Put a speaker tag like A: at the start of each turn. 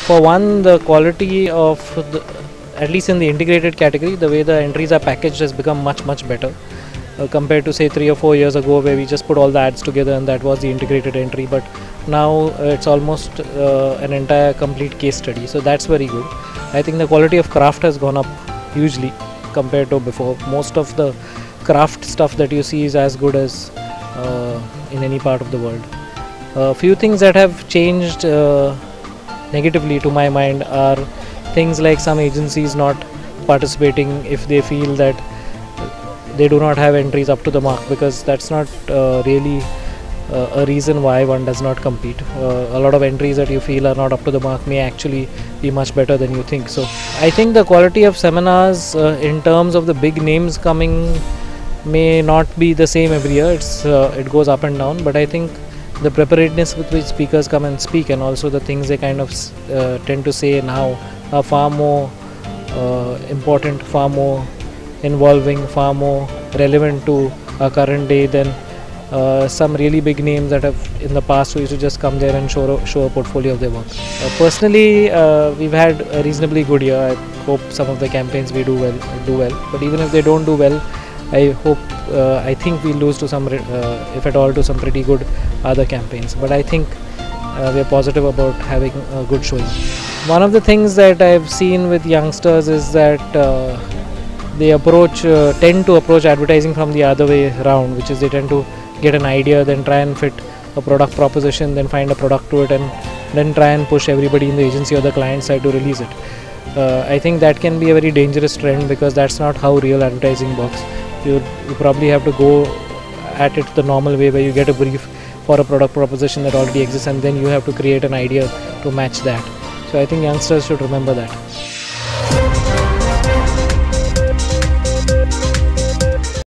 A: For one, the quality of at least in the integrated category, the way the entries are packaged has become much better compared to say 3 or 4 years ago, where we just put all the ads together and that was the integrated entry. But now it's almost an entire complete case study, so that's very good. I think the quality of craft has gone up hugely compared to before. Most of the craft stuff that you see is as good as in any part of the world. A few things that have changed negatively to my mind are things like some agencies not participating if they feel that they do not have entries up to the mark, because that's not really a reason why one does not compete. A lot of entries that you feel are not up to the mark may actually be much better than you think. So I think the quality of seminars in terms of the big names coming may not be the same every year. It goes up and down, but I think the preparedness with which speakers come and speak, and also the things they kind of tend to say now, are far more important, far more involving, far more relevant to our current day than some really big names that have in the past who used to just come there and show a portfolio of their work. Personally, we've had a reasonably good year. I hope some of the campaigns we do well. But even if they don't do well, I think we lose to some, if at all, to some pretty good other campaigns. But I think we are positive about having a good showing. One of the things that I've seen with youngsters is that they tend to approach advertising from the other way around, which is they tend to get an idea, then try and fit a product proposition, then find a product to it, and then try and push everybody in the agency or the client side to release it. I think that can be a very dangerous trend, because that's not how real advertising works. You probably have to go at it the normal way, where you get a brief for a product proposition that already exists, and then you have to create an idea to match that. So I think youngsters should remember that.